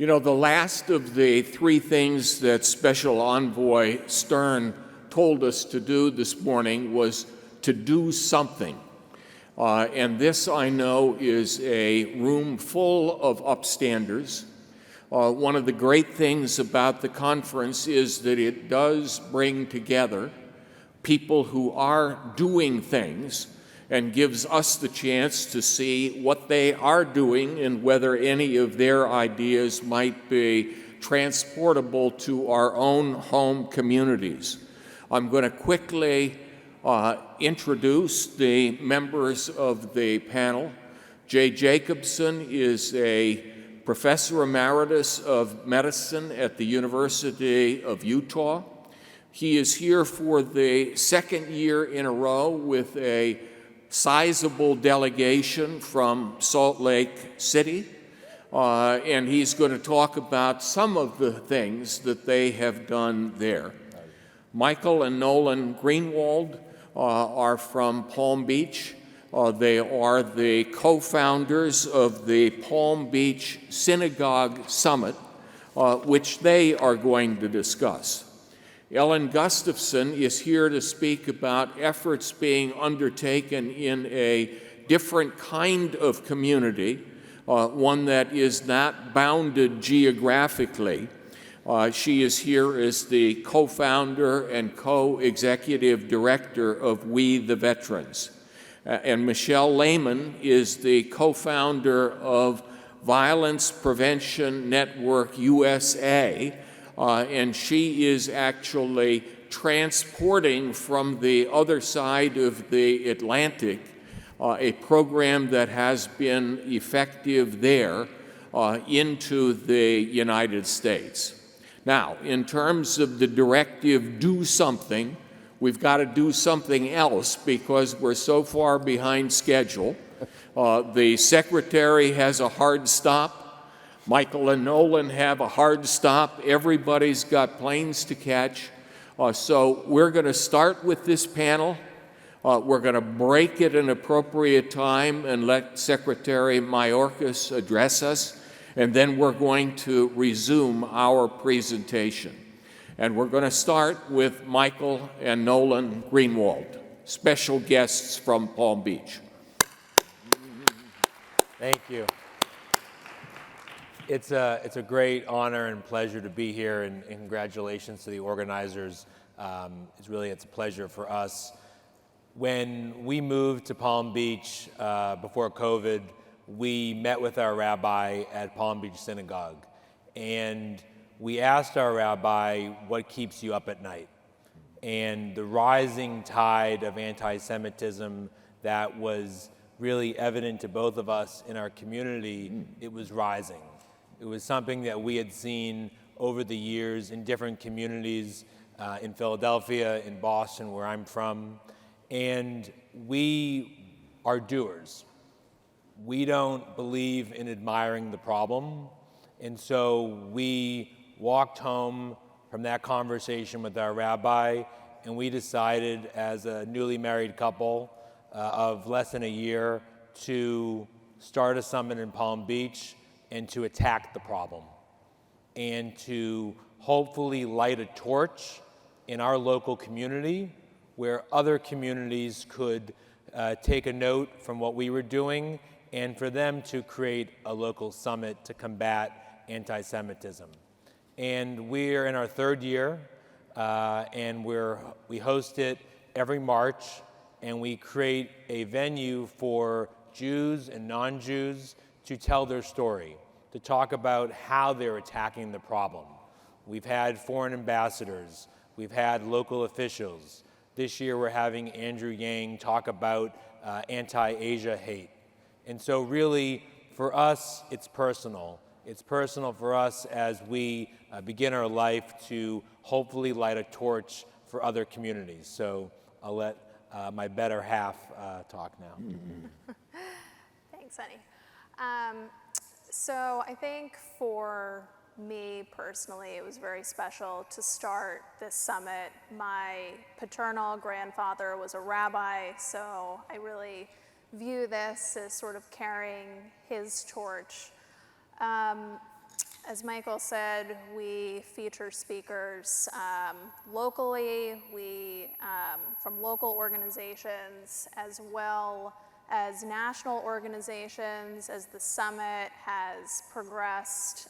You know, the last of the three things that Special Envoy Stern told us to do this morning was to do something. And this, I know, is a room full of upstanders. One of the great things about the conference is that it does bring together people who are doing things and gives us the chance to see what they are doing and whether any of their ideas might be transportable to our own home communities. I'm going to quickly introduce the members of the panel. Jay Jacobson is a professor emeritus of medicine at the University of Utah. He is here for the second year in a row with a sizable delegation from Salt Lake City, and he's going to talk about some of the things that they have done there. Michael and Nolan Greenwald are from Palm Beach. They are the co-founders of the Palm Beach Synagogue Summit, which they are going to discuss. Ellen Gustafson is here to speak about efforts being undertaken in a different kind of community, one that is not bounded geographically. She is here as the co-founder and co-executive director of We the Veterans. And Michelle Lehman is the co-founder of Violence Prevention Network USA, and she is actually transporting from the other side of the Atlantic a program that has been effective there into the United States. Now, in terms of the directive, do something, we've got to do something else because we're so far behind schedule. The secretary has a hard stop. Michael and Nolan have a hard stop. Everybody's got planes to catch. So we're going to start with this panel. We're going to break at an appropriate time and let Secretary Mayorkas address us. And then we're going to resume our presentation. And we're going to start with Michael and Nolan Greenwald, special guests from Palm Beach. Thank you. It's a great honor and pleasure to be here, and congratulations to the organizers. It's a pleasure for us. When we moved to Palm Beach before COVID, we met with our rabbi at Palm Beach Synagogue, and we asked our rabbi, what keeps you up at night? And the rising tide of anti-Semitism that was really evident to both of us in our community, it was rising. It was something that we had seen over the years in different communities in Philadelphia, in Boston, where I'm from, and we are doers. We don't believe in admiring the problem, and so we walked home from that conversation with our rabbi, and we decided as a newly married couple of less than a year to start a summit in Palm Beach and to attack the problem and to hopefully light a torch in our local community where other communities could take a note from what we were doing and for them to create a local summit to combat anti-Semitism. And we're in our third year, and we host it every March, and we create a venue for Jews and non-Jews to tell their story, to talk about how they're attacking the problem. We've had foreign ambassadors, we've had local officials. This year we're having Andrew Yang talk about anti-Asia hate. And so really, for us, it's personal. It's personal for us as we begin our life to hopefully light a torch for other communities. So I'll let my better half talk now. Thanks, honey. So I think for me personally, it was very special to start this summit. My paternal grandfather was a rabbi, so I really view this as sort of carrying his torch. As Michael said, we feature speakers locally, from local organizations, as well as national organizations. As the summit has progressed,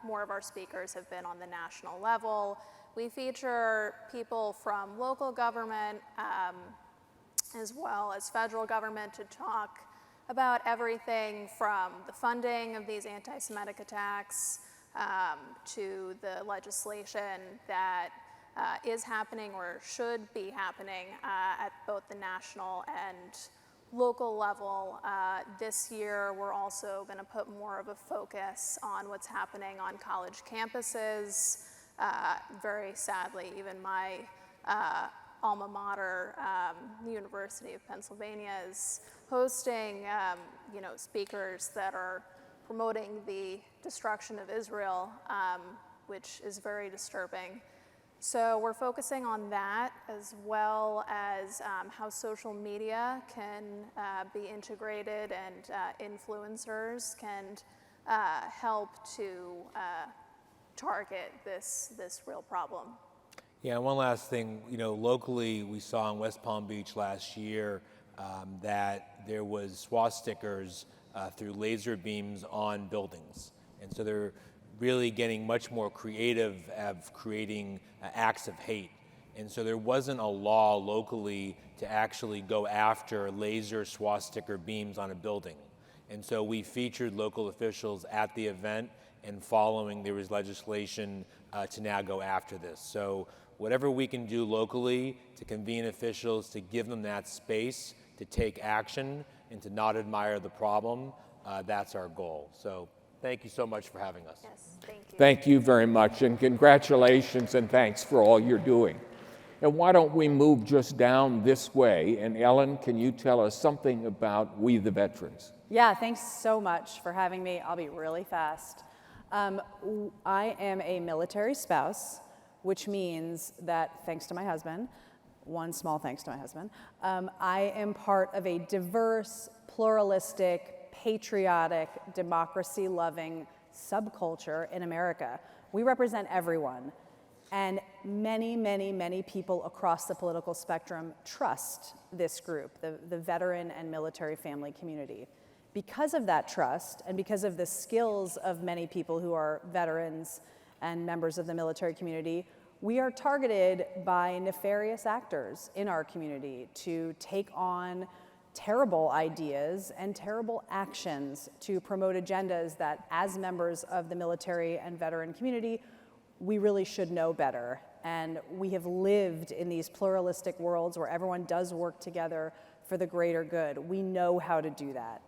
more of our speakers have been on the national level. We feature people from local government as well as federal government to talk about everything from the funding of these anti-Semitic attacks to the legislation that is happening or should be happening at both the national and local level. This year, we're also going to put more of a focus on what's happening on college campuses. Very sadly, even my alma mater, the University of Pennsylvania, is hosting speakers that are promoting the destruction of Israel, which is very disturbing. So we're focusing on that, as well as how social media can be integrated and influencers can help to target this real problem. Yeah, one last thing, locally we saw in West Palm Beach last year that there was swastikas through laser beams on buildings. And so they're really getting much more creative of creating acts of hate. And so there wasn't a law locally to actually go after laser swastika beams on a building. And so we featured local officials at the event, and following there was legislation to now go after this. So whatever we can do locally to convene officials, to give them that space to take action and to not admire the problem, that's our goal. So thank you so much for having us. Yes, thank you. Thank you very much, and congratulations and thanks for all you're doing. And why don't we move just down this way? And Ellen, can you tell us something about We the Veterans? Yeah, thanks so much for having me. I'll be really fast. I am a military spouse, which means that, thanks to my husband, one small thanks to my husband, I am part of a diverse, pluralistic, patriotic, democracy-loving subculture in America. We represent everyone, and many, many, many people across the political spectrum trust this group, the veteran and military family community. Because of that trust, and because of the skills of many people who are veterans and members of the military community, we are targeted by nefarious actors in our community to take on terrible ideas and terrible actions to promote agendas that, as members of the military and veteran community, we really should know better. And we have lived in these pluralistic worlds where everyone does work together for the greater good. We know how to do that.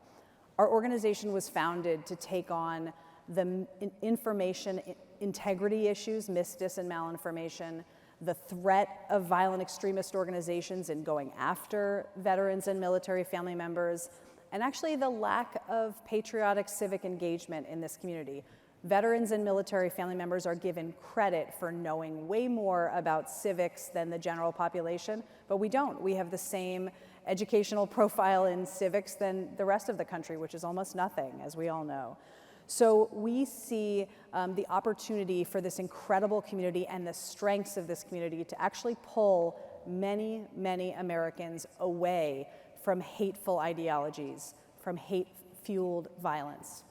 Our organization was founded to take on the information integrity issues, dis, and malinformation, the threat of violent extremist organizations in going after veterans and military family members, and actually the lack of patriotic civic engagement in this community. Veterans and military family members are given credit for knowing way more about civics than the general population, but we don't. We have the same educational profile in civics than the rest of the country, which is almost nothing, as we all know. So we see the opportunity for this incredible community and the strengths of this community to actually pull many, many Americans away from hateful ideologies, from hate-fueled violence.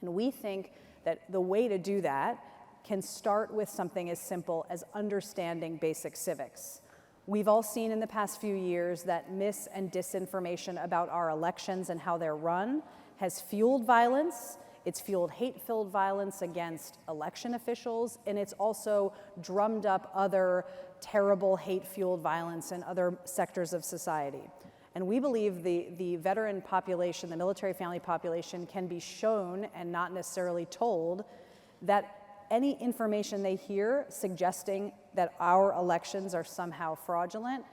And we think that the way to do that can start with something as simple as understanding basic civics. We've all seen in the past few years that mis and disinformation about our elections and how they're run has fueled violence. It's fueled hate-filled violence against election officials, and it's also drummed up other terrible hate-fueled violence in other sectors of society. And we believe the veteran population, the military family population, can be shown and not necessarily told that any information they hear suggesting that our elections are somehow fraudulent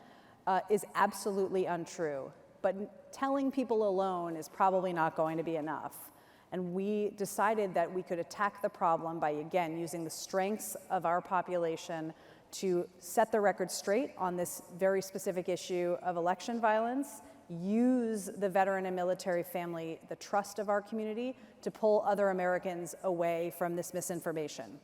is absolutely untrue. But telling people alone is probably not going to be enough. And we decided that we could attack the problem by, again, using the strengths of our population to set the record straight on this very specific issue of election violence, use the veteran and military family, the trust of our community, to pull other Americans away from this misinformation.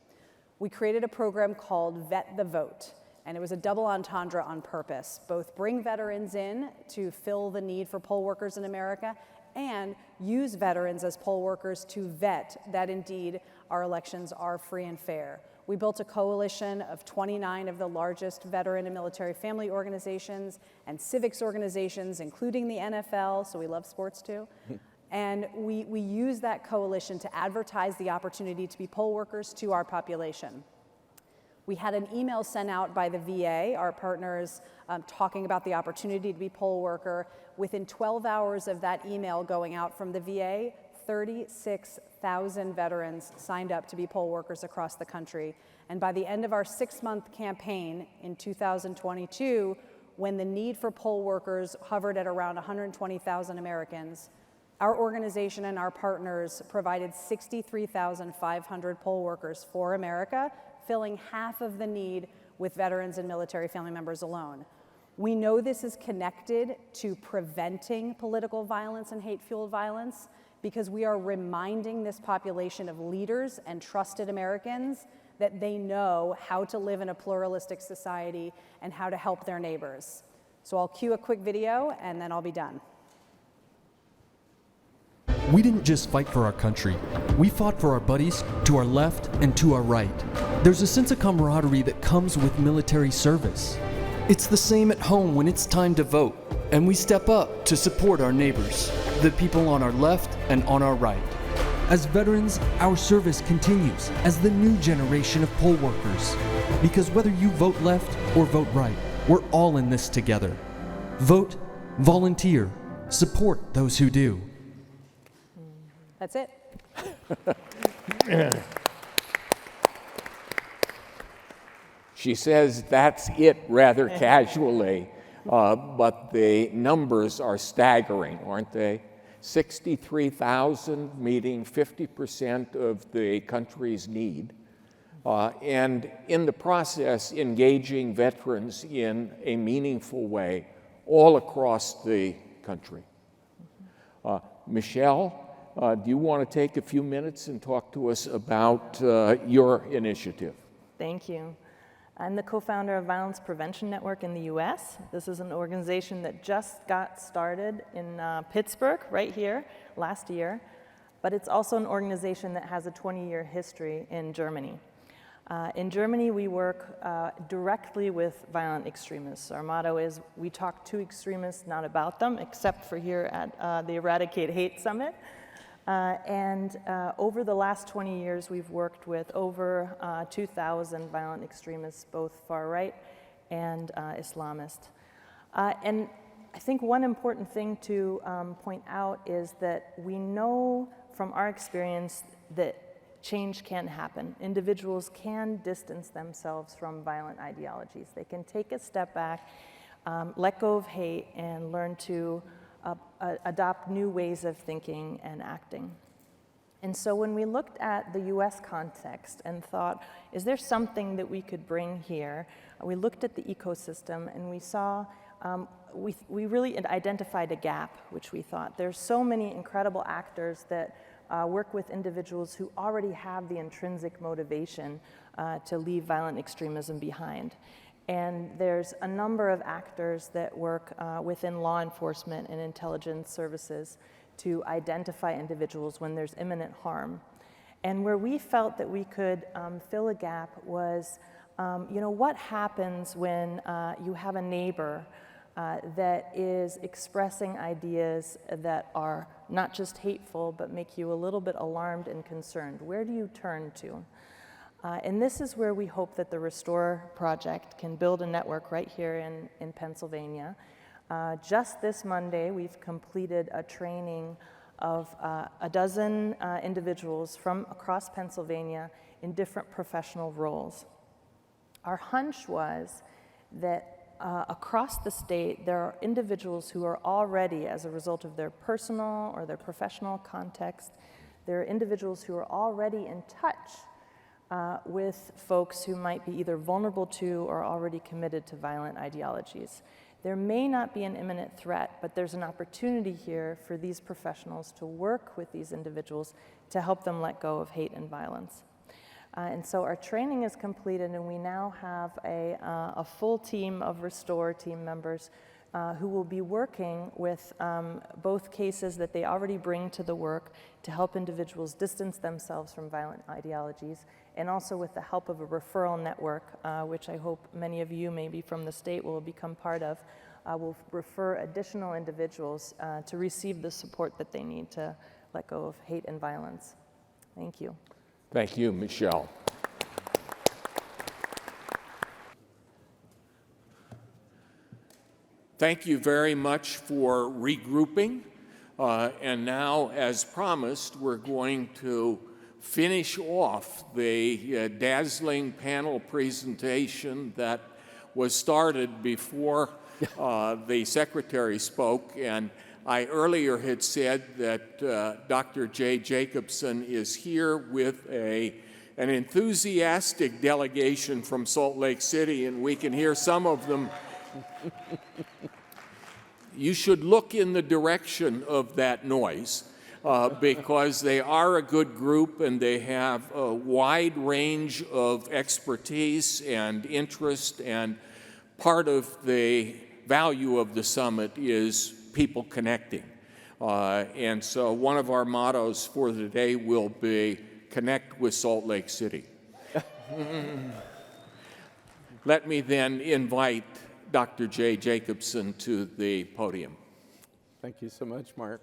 We created a program called Vet the Vote, and it was a double entendre on purpose. Both bring veterans in to fill the need for poll workers in America and use veterans as poll workers to vet that indeed our elections are free and fair. We built a coalition of 29 of the largest veteran and military family organizations and civics organizations, including the NFL, so we love sports too. And we use that coalition to advertise the opportunity to be poll workers to our population. We had an email sent out by the VA, our partners, talking about the opportunity to be poll worker. Within 12 hours of that email going out from the VA, 36,000 veterans signed up to be poll workers across the country. And by the end of our 6-month campaign in 2022, when the need for poll workers hovered at around 120,000 Americans, our organization and our partners provided 63,500 poll workers for America, filling half of the need with veterans and military family members alone. We know this is connected to preventing political violence and hate-fueled violence because we are reminding this population of leaders and trusted Americans that they know how to live in a pluralistic society and how to help their neighbors. So I'll cue a quick video and then I'll be done. We didn't just fight for our country. We fought for our buddies to our left and to our right. There's a sense of camaraderie that comes with military service. It's the same at home when it's time to vote, and we step up to support our neighbors, the people on our left and on our right. As veterans, our service continues as the new generation of poll workers. Because whether you vote left or vote right, we're all in this together. Vote, volunteer, support those who do. That's it. She says that's it rather casually, but the numbers are staggering, aren't they? 63,000 meeting 50% of the country's need, and in the process engaging veterans in a meaningful way all across the country. Michelle, do you want to take a few minutes and talk to us about your initiative? Thank you. I'm the co-founder of Violence Prevention Network in the U.S. This is an organization that just got started in Pittsburgh, right here, last year. But it's also an organization that has a 20-year history in Germany. In Germany, we work directly with violent extremists. Our motto is, we talk to extremists, not about them, except for here at the Eradicate Hate Summit. Over the last 20 years, we've worked with over 2,000 violent extremists, both far-right and Islamist. And I think one important thing to point out is that we know from our experience that change can happen. Individuals can distance themselves from violent ideologies. They can take a step back, let go of hate, and learn to adopt new ways of thinking and acting. And so when we looked at the US context and thought, is there something that we could bring here? We looked at the ecosystem and we saw, we really identified a gap, which we thought. There's so many incredible actors that work with individuals who already have the intrinsic motivation to leave violent extremism behind. And there's a number of actors that work within law enforcement and intelligence services to identify individuals when there's imminent harm. And where we felt that we could fill a gap was, what happens when you have a neighbor that is expressing ideas that are not just hateful, but make you a little bit alarmed and concerned? Where do you turn to? And this is where we hope that the Restore Project can build a network right here in Pennsylvania. Just this Monday, we've completed a training of a dozen individuals from across Pennsylvania in different professional roles. Our hunch was that across the state, there are individuals who are already, as a result of their personal or their professional context, there are individuals who are already in touch with folks who might be either vulnerable to or already committed to violent ideologies. There may not be an imminent threat, but there's an opportunity here for these professionals to work with these individuals to help them let go of hate and violence. And so our training is completed, and we now have a full team of Restore team members who will be working with both cases that they already bring to the work to help individuals distance themselves from violent ideologies, and also with the help of a referral network, which I hope many of you, maybe from the state, will become part of, will refer additional individuals to receive the support that they need to let go of hate and violence. Thank you. Thank you, Michelle. Thank you very much for regrouping. And now, as promised, we're going to finish off the dazzling panel presentation that was started before the secretary spoke. And I earlier had said that Dr. J. Jacobson is here with an enthusiastic delegation from Salt Lake City, and we can hear some of them. You should look in the direction of that noise because they are a good group and they have a wide range of expertise and interest, and part of the value of the summit is people connecting. And so one of our mottos for the day will be connect with Salt Lake City. Let me then invite Dr. J. Jacobson to the podium. Thank you so much, Mark.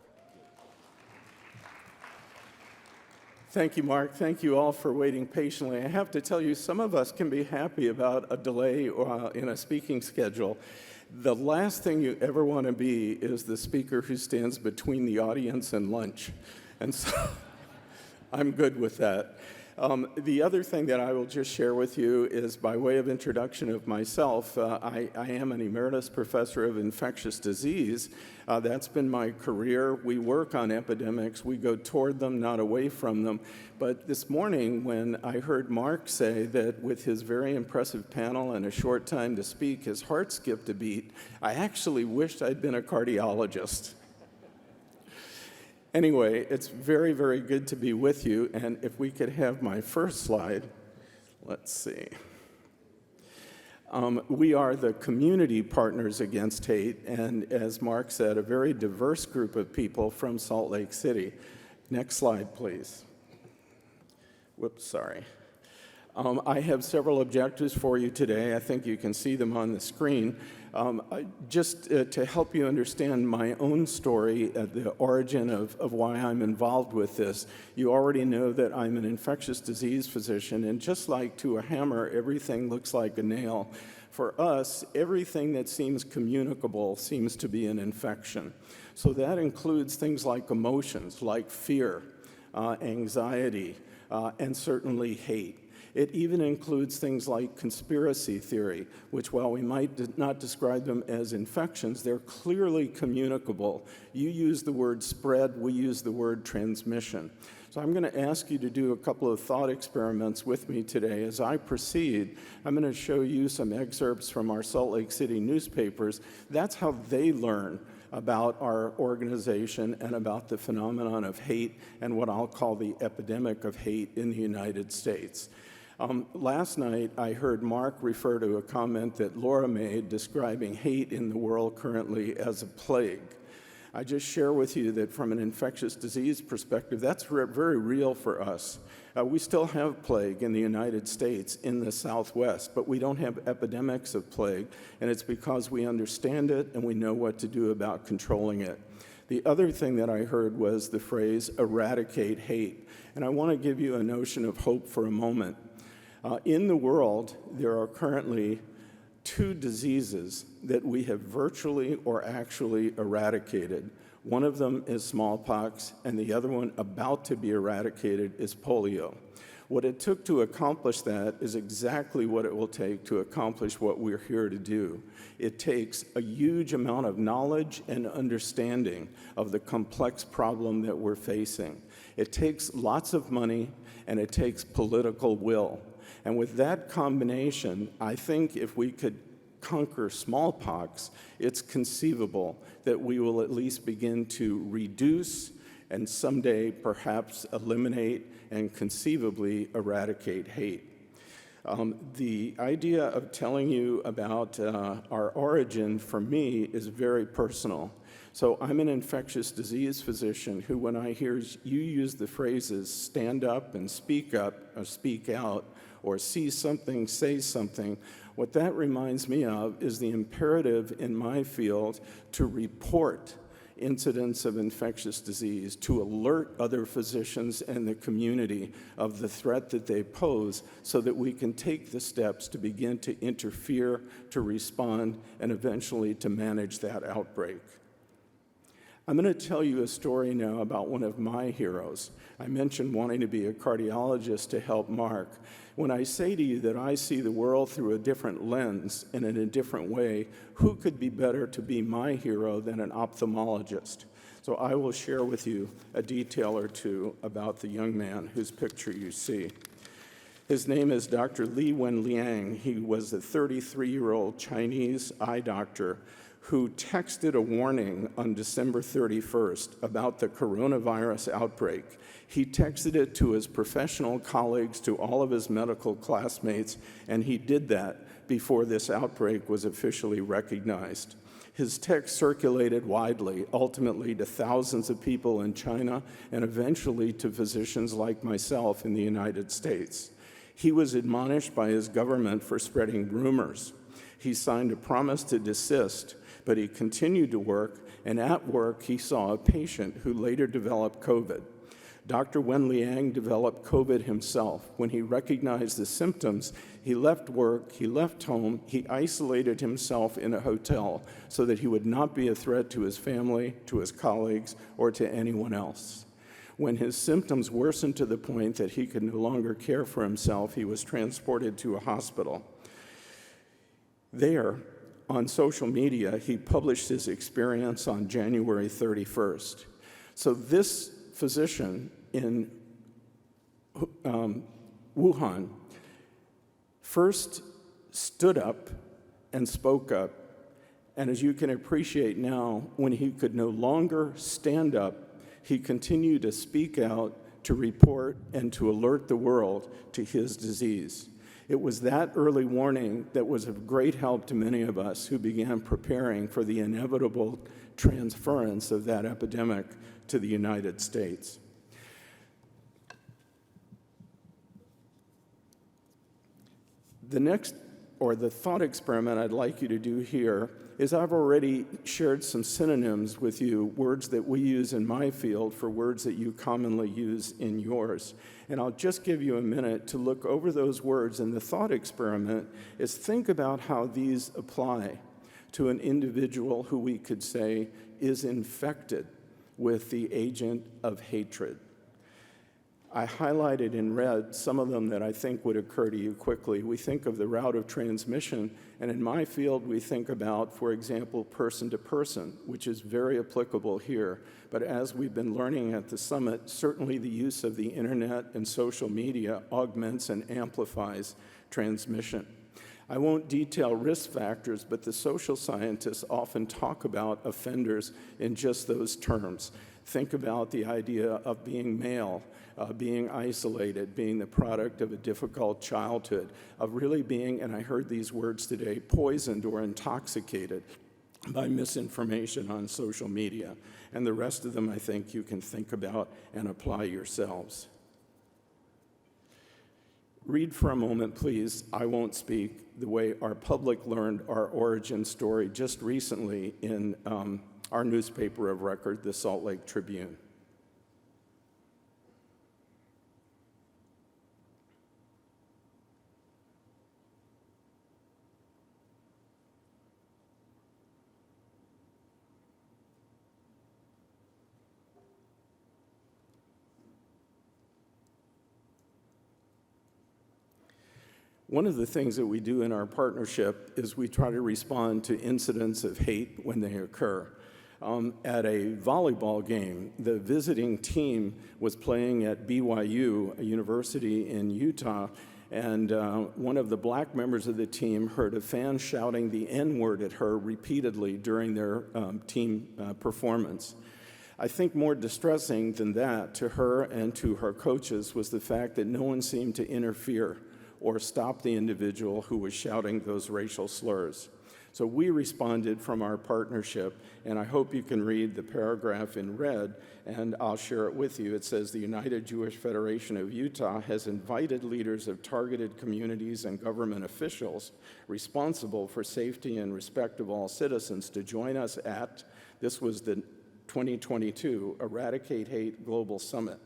Thank you, Mark. Thank you all for waiting patiently. I have to tell you, some of us can be happy about a delay in a speaking schedule. The last thing you ever want to be is the speaker who stands between the audience and lunch. And so I'm good with that. The other thing that I will just share with you is by way of introduction of myself. I am an emeritus professor of infectious disease. That's been my career. We work on epidemics. We go toward them, not away from them. But this morning, when I heard Mark say that with his very impressive panel and a short time to speak, his heart skipped a beat, I actually wished I'd been a cardiologist. Anyway, it's very, very good to be with you, and if we could have my first slide, let's see. We are the Community Partners Against Hate, and as Mark said, a very diverse group of people from Salt Lake City. Next slide, please. Whoops, sorry. I have several objectives for you today. I think you can see them on the screen. Just to help you understand my own story, the origin of why I'm involved with this, you already know that I'm an infectious disease physician, and just like to a hammer, everything looks like a nail. For us, everything that seems communicable seems to be an infection. So that includes things like emotions, like fear, anxiety, and certainly hate. It even includes things like conspiracy theory, which while we might not describe them as infections, they're clearly communicable. You use the word spread, we use the word transmission. So I'm going to ask you to do a couple of thought experiments with me today. As I proceed, I'm going to show you some excerpts from our Salt Lake City newspapers. That's how they learn about our organization and about the phenomenon of hate and what I'll call the epidemic of hate in the United States. Last night, I heard Mark refer to a comment that Laura made describing hate in the world currently as a plague. I just share with you that from an infectious disease perspective, that's very real for us. We still have plague in the United States in the Southwest, but we don't have epidemics of plague, and it's because we understand it and we know what to do about controlling it. The other thing that I heard was the phrase, eradicate hate, and I want to give you a notion of hope for a moment. In the world, there are currently 2 diseases that we have virtually or actually eradicated. One of them is smallpox, and the other one about to be eradicated is polio. What it took to accomplish that is exactly what it will take to accomplish what we're here to do. It takes a huge amount of knowledge and understanding of the complex problem that we're facing. It takes lots of money, and it takes political will. And with that combination, I think if we could conquer smallpox, it's conceivable that we will at least begin to reduce and someday perhaps eliminate and conceivably eradicate hate. The idea of telling you about our origin for me is very personal. So I'm an infectious disease physician who, when I hear you use the phrases stand up and speak out, or see something, say something, what that reminds me of is the imperative in my field to report incidents of infectious disease, to alert other physicians and the community of the threat that they pose so that we can take the steps to begin to interfere, to respond, and eventually to manage that outbreak. I'm going to tell you a story now about one of my heroes. I mentioned wanting to be a cardiologist to help Mark. When I say to you that I see the world through a different lens and in a different way, who could be better to be my hero than an ophthalmologist? So I will share with you a detail or two about the young man whose picture you see. His name is Dr. Li Wenliang. He was a 33-year-old Chinese eye doctor who texted a warning on December 31st about the coronavirus outbreak. He texted it to his professional colleagues, to all of his medical classmates, and he did that before this outbreak was officially recognized. His text circulated widely, ultimately to thousands of people in China and eventually to physicians like myself in the United States. He was admonished by his government for spreading rumors. He signed a promise to desist, but he continued to work, and at work he saw a patient who later developed COVID. Dr. Wenliang developed COVID himself. When he recognized the symptoms, he left work, he left home, he isolated himself in a hotel so that he would not be a threat to his family, to his colleagues, or to anyone else. When his symptoms worsened to the point that he could no longer care for himself, he was transported to a hospital. There, on social media, he published his experience on January 31st. So this physician in Wuhan first stood up and spoke up. And as you can appreciate now, when he could no longer stand up, he continued to speak out, to report, and to alert the world to his disease. It was that early warning that was of great help to many of us who began preparing for the inevitable transference of that epidemic to the United States. The thought experiment I'd like you to do here is I've already shared some synonyms with you, words that we use in my field for words that you commonly use in yours. And I'll just give you a minute to look over those words. And the thought experiment is think about how these apply to an individual who we could say is infected with the agent of hatred. I highlighted in red some of them that I think would occur to you quickly. We think of the route of transmission, and in my field we think about, for example, person to person, which is very applicable here. But as we've been learning at the summit, certainly the use of the internet and social media augments and amplifies transmission. I won't detail risk factors, but the social scientists often talk about offenders in just those terms. Think about the idea of being male, being isolated, being the product of a difficult childhood, of really being, and I heard these words today, poisoned or intoxicated by misinformation on social media. And the rest of them I think you can think about and apply yourselves. Read for a moment, please. I won't speak. The way our public learned our origin story just recently in our newspaper of record, the Salt Lake Tribune. One of the things that we do in our partnership is we try to respond to incidents of hate when they occur. At a volleyball game, the visiting team was playing at BYU, a university in Utah, and one of the black members of the team heard a fan shouting the N-word at her repeatedly during their team performance. I think more distressing than that to her and to her coaches was the fact that no one seemed to interfere or stop the individual who was shouting those racial slurs. So we responded from our partnership, and I hope you can read the paragraph in red, and I'll share it with you. It says, the United Jewish Federation of Utah has invited leaders of targeted communities and government officials responsible for safety and respect of all citizens to join us at, this was the 2022 Eradicate Hate Global Summit.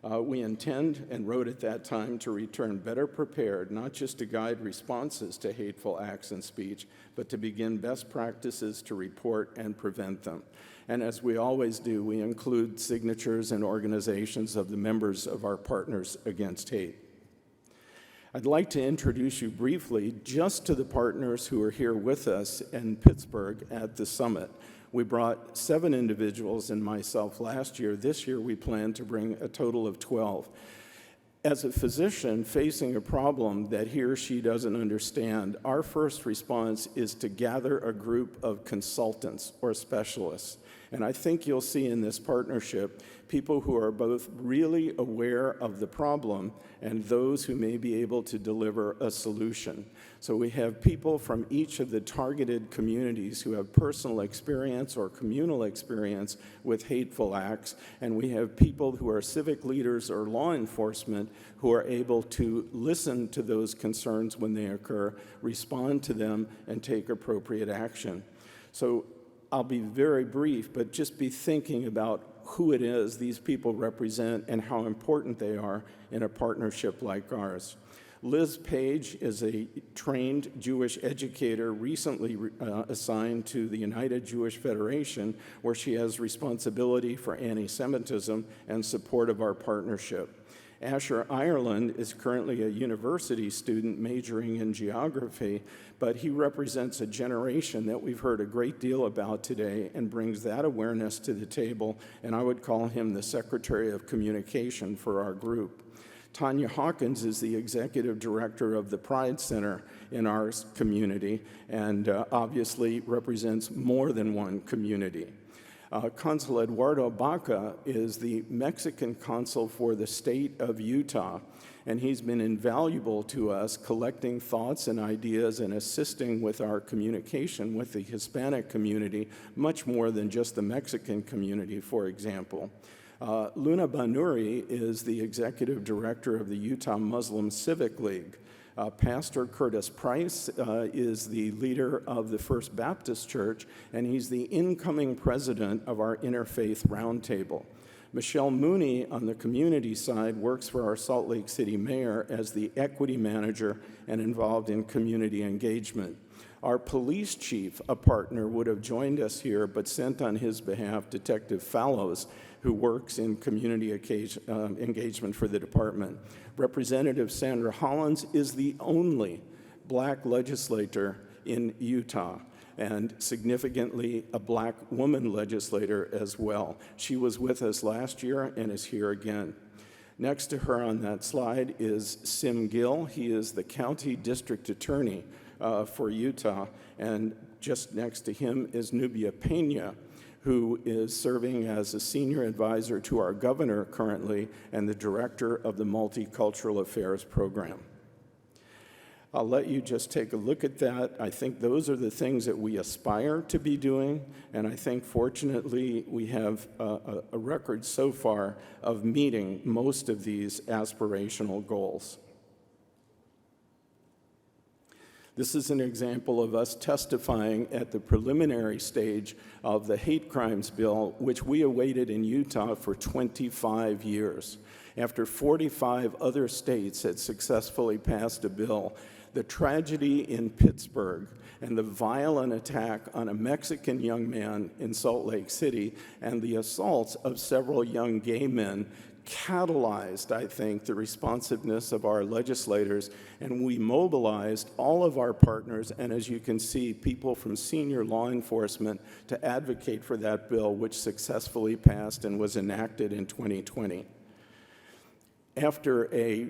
We intend, and wrote at that time, to return better prepared, not just to guide responses to hateful acts and speech, but to begin best practices to report and prevent them. And as we always do, we include signatures and organizations of the members of our Partners Against Hate. I'd like to introduce you briefly just to the partners who are here with us in Pittsburgh at the summit. We brought 7 individuals and myself last year. This year we plan to bring a total of 12. As a physician facing a problem that he or she doesn't understand, our first response is to gather a group of consultants or specialists. And I think you'll see in this partnership people who are both really aware of the problem and those who may be able to deliver a solution. So we have people from each of the targeted communities who have personal experience or communal experience with hateful acts, and we have people who are civic leaders or law enforcement who are able to listen to those concerns when they occur, respond to them, and take appropriate action. So I'll be very brief, but just be thinking about who it is these people represent and how important they are in a partnership like ours. Liz Page is a trained Jewish educator recently assigned to the United Jewish Federation, where she has responsibility for anti-Semitism and support of our partnership. Asher Ireland is currently a university student majoring in geography, but he represents a generation that we've heard a great deal about today and brings that awareness to the table, and I would call him the Secretary of Communication for our group. Tanya Hawkins is the executive director of the Pride Center in our community and obviously represents more than one community. Consul Eduardo Baca is the Mexican consul for the state of Utah, and he's been invaluable to us, collecting thoughts and ideas and assisting with our communication with the Hispanic community, much more than just the Mexican community, for example. Luna Banuri is the executive director of the Utah Muslim Civic League. Pastor Curtis Price is the leader of the First Baptist Church, and he's the incoming president of our Interfaith Roundtable. Michelle Mooney on the community side works for our Salt Lake City mayor as the equity manager and involved in community engagement. Our police chief, a partner, would have joined us here, but sent on his behalf Detective Fallows, who works in community engagement for the department. Representative Sandra Hollins is the only black legislator in Utah, and significantly a black woman legislator as well. She was with us last year and is here again. Next to her on that slide is Sim Gill. He is the county district attorney for Utah, and just next to him is Nubia Pena, who is serving as a senior advisor to our governor currently and the director of the Multicultural Affairs Program. I'll let you just take a look at that. I think those are the things that we aspire to be doing, and I think fortunately we have a record so far of meeting most of these aspirational goals. This is an example of us testifying at the preliminary stage of the hate crimes bill, which we awaited in Utah for 25 years. After 45 other states had successfully passed a bill, the tragedy in Pittsburgh and the violent attack on a Mexican young man in Salt Lake City and the assaults of several young gay men catalyzed, I think, the responsiveness of our legislators, and we mobilized all of our partners, and as you can see, people from senior law enforcement to advocate for that bill, which successfully passed and was enacted in 2020. After a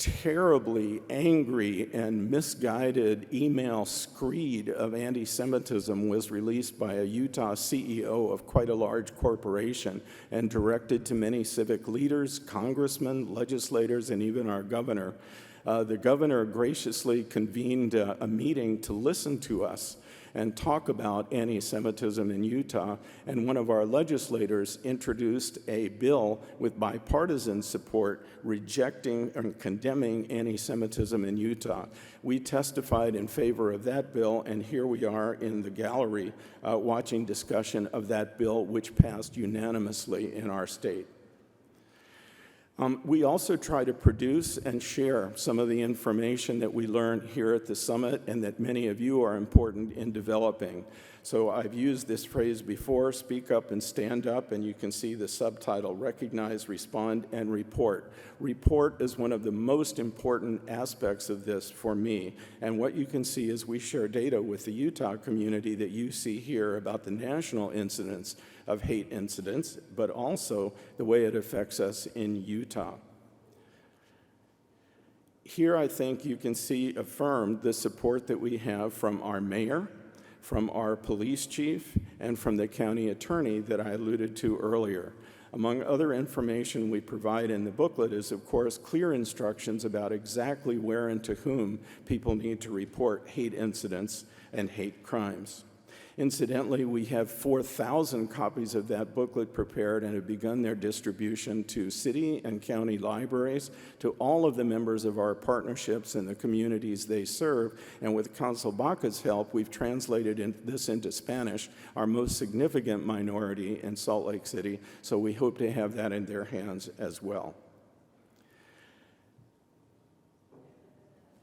terribly angry and misguided email screed of anti-Semitism was released by a Utah CEO of quite a large corporation and directed to many civic leaders, congressmen, legislators, and even our governor. The governor graciously convened a meeting to listen to us and talk about anti-Semitism in Utah, and one of our legislators introduced a bill with bipartisan support rejecting and condemning anti-Semitism in Utah. We testified in favor of that bill, and here we are in the gallery watching discussion of that bill, which passed unanimously in our state. We also try to produce and share some of the information that we learned here at the summit and that many of you are important in developing. So I've used this phrase before, speak up and stand up, and you can see the subtitle, Recognize, Respond, and Report. Report is one of the most important aspects of this for me, and what you can see is we share data with the Utah community that you see here about the national incidence of hate incidents, but also the way it affects us in Utah. Here I think you can see affirmed the support that we have from our mayor, from our police chief, and from the county attorney that I alluded to earlier. Among other information we provide in the booklet is, of course, clear instructions about exactly where and to whom people need to report hate incidents and hate crimes. Incidentally, we have 4,000 copies of that booklet prepared and have begun their distribution to city and county libraries, to all of the members of our partnerships and the communities they serve. And with Council Baca's help, we've translated this into Spanish, our most significant minority in Salt Lake City, so we hope to have that in their hands as well.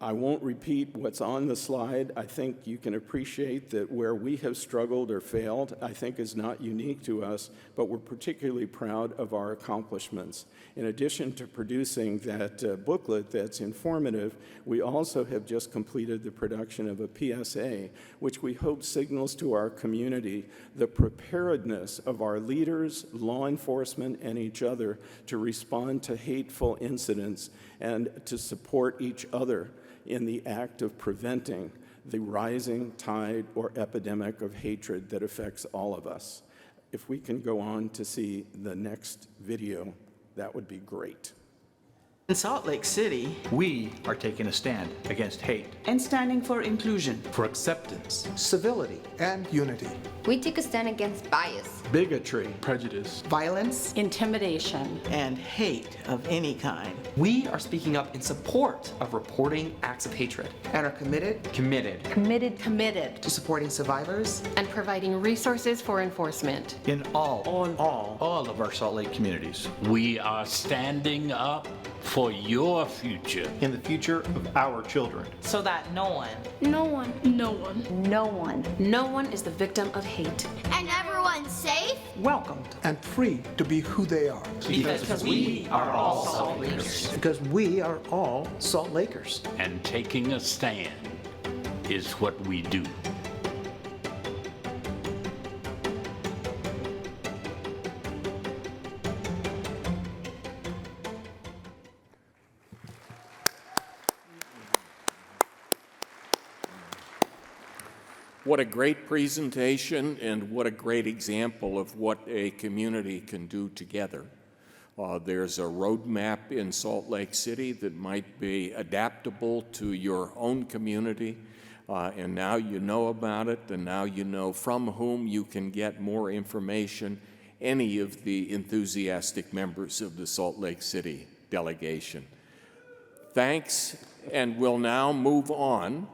I won't repeat what's on the slide. I think you can appreciate that where we have struggled or failed, I think is not unique to us, but we're particularly proud of our accomplishments. In addition to producing that booklet that's informative, we also have just completed the production of a PSA, which we hope signals to our community the preparedness of our leaders, law enforcement, and each other to respond to hateful incidents and to support each other in the act of preventing the rising tide or epidemic of hatred that affects all of us. If we can go on to see the next video, that would be great. In Salt Lake City, we are taking a stand against hate and standing for inclusion, for acceptance, civility, and unity. We take a stand against bias, bigotry, prejudice, violence, intimidation, and hate of any kind. We are speaking up in support of reporting acts of hatred and are committed committed to supporting survivors and providing resources for enforcement in all of our Salt Lake communities. We are standing up for your future. In the future of our children. so that no one is the victim of hate. and everyone's safe, welcomed, and free to be who they are. because we are all Salt Lakers. Because we are all Salt Lakers. And taking a stand is what we do. What a great presentation and what a great example of what a community can do together. There's a roadmap in Salt Lake City that might be adaptable to your own community, and now you know about it, and now you know from whom you can get more information, any of the enthusiastic members of the Salt Lake City delegation. Thanks, and we'll now move on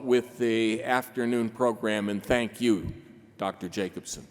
with the afternoon program, and thank you, Dr. Jacobson.